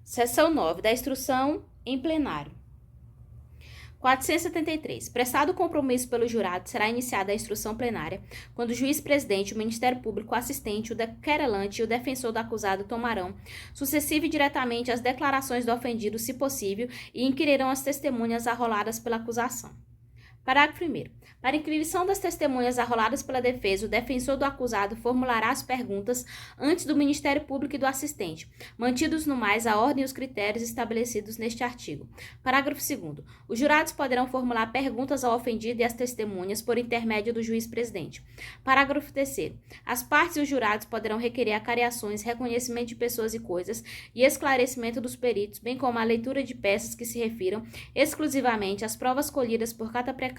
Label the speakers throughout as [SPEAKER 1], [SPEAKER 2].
[SPEAKER 1] Seção 9 da instrução em plenário. 473. Prestado o compromisso pelo jurado, será iniciada a instrução plenária, quando o juiz-presidente, o Ministério Público assistente, o querelante e o defensor do acusado tomarão, sucessivo e diretamente, as declarações do ofendido, se possível, e inquirirão as testemunhas arroladas pela acusação. Parágrafo 1º. Para inquirição das testemunhas arroladas pela defesa, o defensor do acusado formulará as perguntas antes do Ministério Público e do assistente, mantidos no mais a ordem e os critérios estabelecidos neste artigo. Parágrafo 2º. Os jurados poderão formular perguntas ao ofendido e às testemunhas por intermédio do juiz-presidente. Parágrafo 3º. As partes e os jurados poderão requerer acariações, reconhecimento de pessoas e coisas e esclarecimento dos peritos, bem como a leitura de peças que se refiram exclusivamente às provas colhidas por cada precatória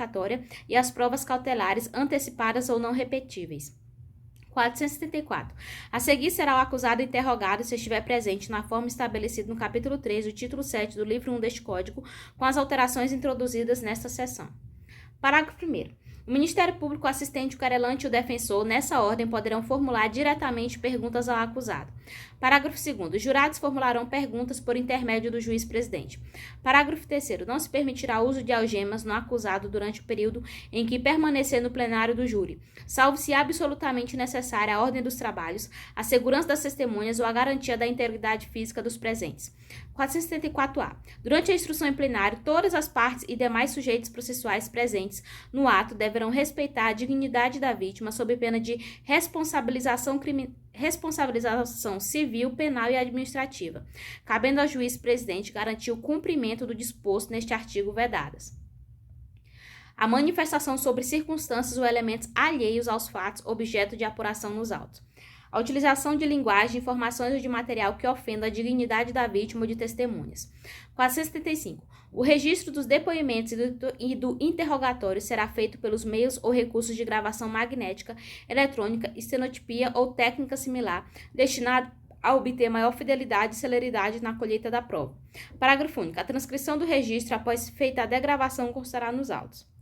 [SPEAKER 1] e às provas cautelares antecipadas ou não repetíveis. 474. A seguir será o acusado interrogado se estiver presente na forma estabelecida no capítulo 3 do título 7 do livro 1 deste Código, com as alterações introduzidas nesta seção. Parágrafo 1º. O Ministério Público assistente, o querelante e o defensor, nessa ordem, poderão formular diretamente perguntas ao acusado. Parágrafo 2º. Os jurados formularão perguntas por intermédio do juiz-presidente. Parágrafo 3º. Não se permitirá o uso de algemas no acusado durante o período em que permanecer no plenário do júri, salvo se absolutamente necessária a ordem dos trabalhos, a segurança das testemunhas ou a garantia da integridade física dos presentes. 474-A. Durante a instrução em plenário, todas as partes e demais sujeitos processuais presentes no ato deverão respeitar a dignidade da vítima sob pena de responsabilização civil, penal e administrativa, cabendo ao juiz-presidente garantir o cumprimento do disposto neste artigo vedadas a manifestação sobre circunstâncias ou elementos alheios aos fatos objeto de apuração nos autos. A utilização de linguagem, informações ou de material que ofenda a dignidade da vítima ou de testemunhas. 475. O registro dos depoimentos e do interrogatório será feito pelos meios ou recursos de gravação magnética, eletrônica, estenotipia ou técnica similar, destinado a obter maior fidelidade e celeridade na colheita da prova. Parágrafo único. A transcrição do registro, após feita a degravação, constará nos autos.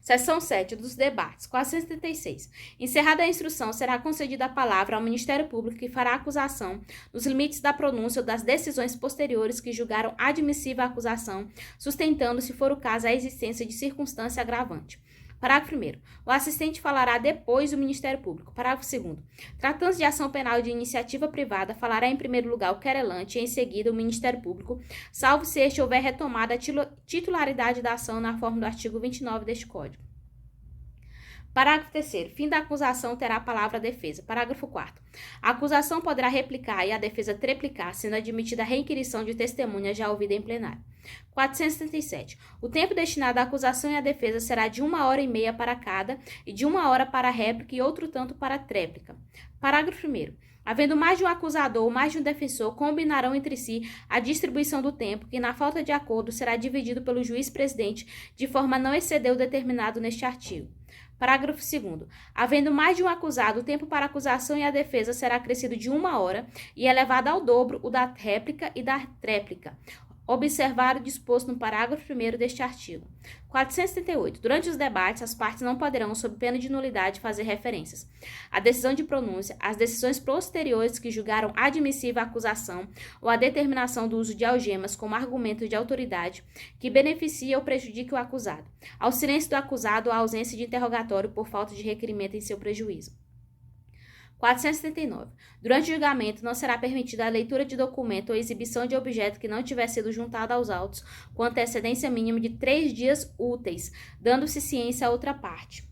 [SPEAKER 1] Seção 7 dos debates. 476. Encerrada a instrução, será concedida a palavra ao Ministério Público que fará a acusação nos limites da pronúncia ou das decisões posteriores que julgaram admissível a acusação, sustentando, se for o caso, a existência de circunstância agravante. Parágrafo 1º. O assistente falará depois do Ministério Público. Parágrafo 2º. Tratando-se de ação penal de iniciativa privada, falará em primeiro lugar o querelante e em seguida o Ministério Público, salvo se este houver retomada a titularidade da ação na forma do artigo 29 deste Código. Parágrafo 3º. Fim da acusação terá a palavra a defesa. Parágrafo 4º. A acusação poderá replicar e a defesa treplicar, sendo admitida a reinquirição de testemunha já ouvida em plenário. 477. O tempo destinado à acusação e à defesa será de 1h30 para cada e de 1 hora para a réplica e outro tanto para a tréplica. Parágrafo 1º. Havendo mais de um acusador ou mais de um defensor, combinarão entre si a distribuição do tempo, que, na falta de acordo, será dividido pelo juiz-presidente de forma a não exceder o determinado neste artigo. Parágrafo 2º. Havendo mais de um acusado, o tempo para a acusação e a defesa será acrescido de 1 hora e elevado ao dobro o da réplica e da tréplica. Observar o disposto no parágrafo 1º deste artigo. 478. Durante os debates, as partes não poderão, sob pena de nulidade, fazer referências à decisão de pronúncia, às decisões posteriores que julgaram admissível a acusação ou à determinação do uso de algemas como argumento de autoridade que beneficia ou prejudique o acusado, ao silêncio do acusado ou à ausência de interrogatório por falta de requerimento em seu prejuízo. 479. Durante o julgamento, não será permitida a leitura de documento ou exibição de objeto que não tiver sido juntado aos autos com antecedência mínima de 3 dias úteis, dando-se ciência à outra parte.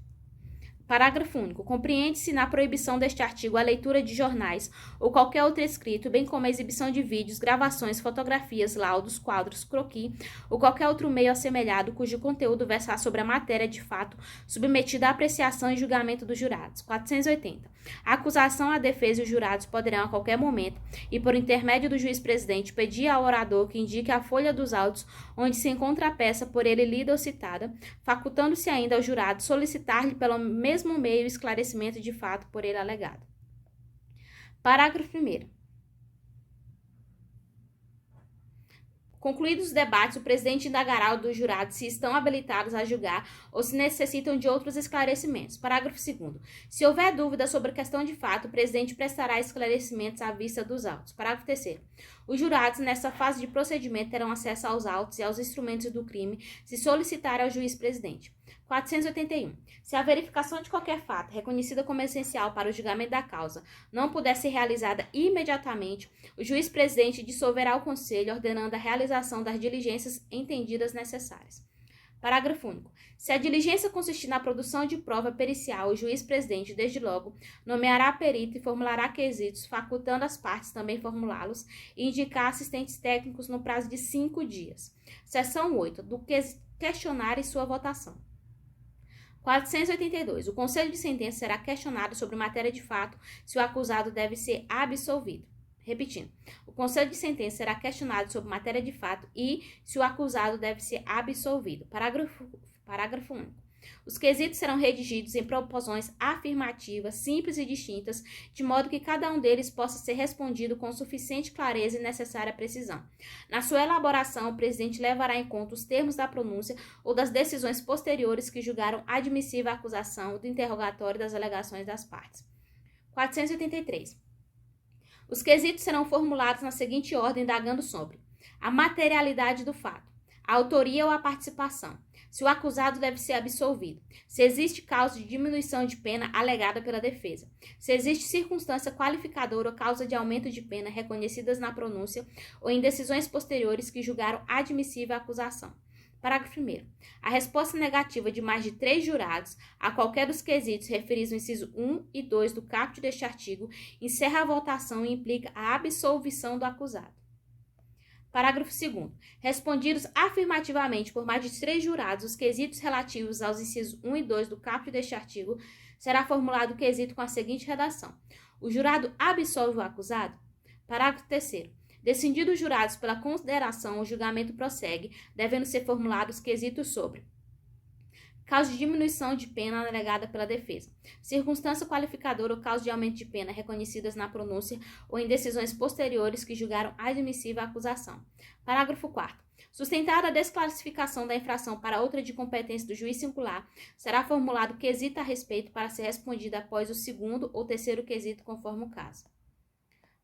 [SPEAKER 1] Parágrafo único. Compreende-se na proibição deste artigo a leitura de jornais ou qualquer outro escrito, bem como a exibição de vídeos, gravações, fotografias, laudos, quadros, croquis ou qualquer outro meio assemelhado cujo conteúdo versar sobre a matéria de fato submetida à apreciação e julgamento dos jurados. 480. A acusação, a defesa e os jurados poderão a qualquer momento e por intermédio do juiz-presidente pedir ao orador que indique a folha dos autos onde se encontra a peça por ele lida ou citada, facultando-se ainda ao jurado solicitar-lhe pelo mesmo meio esclarecimento de fato por ele alegado. Parágrafo 1º. Concluídos os debates, o presidente indagará dos jurados se estão habilitados a julgar ou se necessitam de outros esclarecimentos. Parágrafo 2º. Se houver dúvida sobre a questão de fato, o presidente prestará esclarecimentos à vista dos autos. Parágrafo 3º. Os jurados, nessa fase de procedimento, terão acesso aos autos e aos instrumentos do crime se solicitarem ao juiz-presidente. 481. Se a verificação de qualquer fato, reconhecida como essencial para o julgamento da causa, não puder ser realizada imediatamente, o juiz-presidente dissolverá o conselho, ordenando a realização das diligências entendidas necessárias. Parágrafo único. Se a diligência consistir na produção de prova pericial, o juiz-presidente, desde logo, nomeará perito e formulará quesitos, facultando as partes também formulá-los e indicar assistentes técnicos no prazo de 5 dias. Seção 8. Do questionário e sua votação. 482. O conselho de sentença será questionado sobre matéria de fato se o acusado deve ser absolvido. Repetindo, o conselho de sentença será questionado sobre matéria de fato e se o acusado deve ser absolvido. Parágrafo único. Os quesitos serão redigidos em proposições afirmativas, simples e distintas, de modo que cada um deles possa ser respondido com suficiente clareza e necessária precisão. Na sua elaboração, o presidente levará em conta os termos da pronúncia ou das decisões posteriores que julgaram admissível a acusação do interrogatório das alegações das partes. 483. Os quesitos serão formulados na seguinte ordem, indagando sobre a materialidade do fato, a autoria ou a participação, se o acusado deve ser absolvido, se existe causa de diminuição de pena alegada pela defesa, se existe circunstância qualificadora ou causa de aumento de pena reconhecidas na pronúncia ou em decisões posteriores que julgaram admissível a acusação. Parágrafo 1º. A resposta negativa de mais de 3 jurados a qualquer dos quesitos referidos no inciso 1 e 2 do caput deste artigo encerra a votação e implica a absolvição do acusado. Parágrafo 2º. Respondidos afirmativamente por mais de 3 jurados os quesitos relativos aos incisos 1 e 2 do caput deste artigo, será formulado o quesito com a seguinte redação: o jurado absolve o acusado? Parágrafo 3º. Decididos os jurados pela consideração, o julgamento prossegue, devendo ser formulados quesitos sobre causa de diminuição de pena alegada pela defesa, circunstância qualificadora ou causa de aumento de pena reconhecidas na pronúncia ou em decisões posteriores que julgaram admissível a acusação. Parágrafo 4º. Sustentada a desclassificação da infração para outra de competência do juiz singular, será formulado quesito a respeito para ser respondido após o segundo ou terceiro quesito, conforme o caso.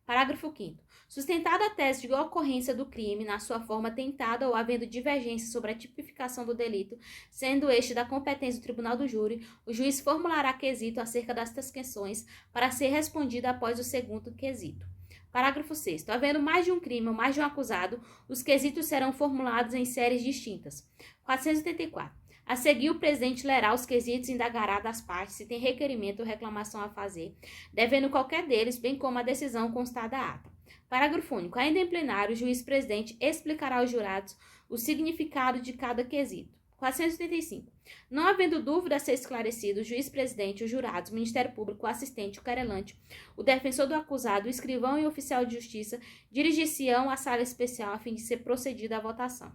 [SPEAKER 1] Parágrafo 5º. Sustentada a tese de ocorrência do crime na sua forma tentada ou havendo divergência sobre a tipificação do delito, sendo este da competência do tribunal do júri, o juiz formulará quesito acerca destas questões para ser respondida após o segundo quesito. Parágrafo 6º. Havendo mais de um crime ou mais de um acusado, os quesitos serão formulados em séries distintas. 484. A seguir, o presidente lerá os quesitos e indagará das partes se tem requerimento ou reclamação a fazer, devendo qualquer deles, bem como a decisão constar da ata. Parágrafo único. Ainda em plenário, o juiz-presidente explicará aos jurados o significado de cada quesito. 485. Não havendo dúvida a ser esclarecido, o juiz-presidente, os jurados, o Ministério Público, o assistente, o querelante, o defensor do acusado, o escrivão e o oficial de justiça dirigir-se-ão à sala especial a fim de ser procedida à votação.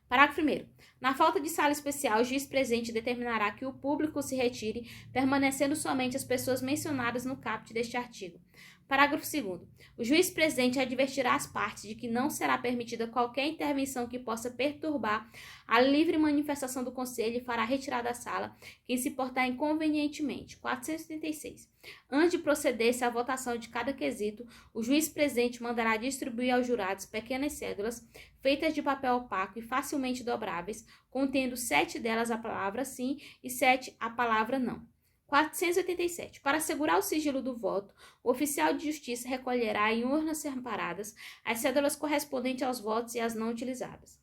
[SPEAKER 1] Parágrafo 1º. Na falta de sala especial, o juiz-presidente determinará que o público se retire, permanecendo somente as pessoas mencionadas no caput deste artigo. Parágrafo 2º. O juiz-presidente advertirá as partes de que não será permitida qualquer intervenção que possa perturbar a livre manifestação do conselho e fará retirar da sala quem se portar inconvenientemente. 476. Antes de proceder-se à votação de cada quesito, o juiz-presidente mandará distribuir aos jurados pequenas cédulas feitas de papel opaco e facilmente dobráveis, contendo 7 delas a palavra sim e 7 a palavra não. 487. Para assegurar o sigilo do voto, o oficial de justiça recolherá em urnas separadas as cédulas correspondentes aos votos e as não utilizadas.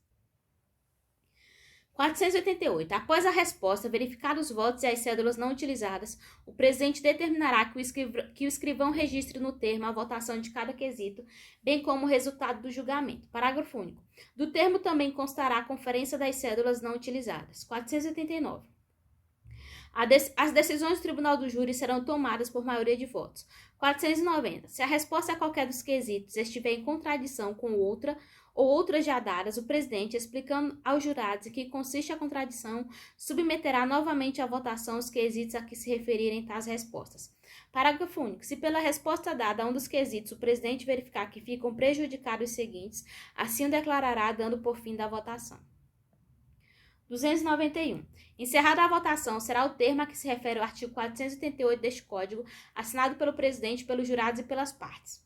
[SPEAKER 1] 488. Após a resposta, verificados os votos e as cédulas não utilizadas, o presidente determinará que o escrivão registre no termo a votação de cada quesito, bem como o resultado do julgamento. Parágrafo único. Do termo também constará a conferência das cédulas não utilizadas. 489. As decisões do Tribunal do Júri serão tomadas por maioria de votos. 490. Se a resposta a qualquer dos quesitos estiver em contradição com outra ou outras já dadas, o presidente, explicando aos jurados em que consiste a contradição, submeterá novamente à votação os quesitos a que se referirem tais respostas. Parágrafo único. Se pela resposta dada a um dos quesitos o presidente verificar que ficam prejudicados os seguintes, assim o declarará, dando por fim da votação. 291. Encerrada a votação, será o termo a que se refere o artigo 488 deste Código, assinado pelo presidente, pelos jurados e pelas partes.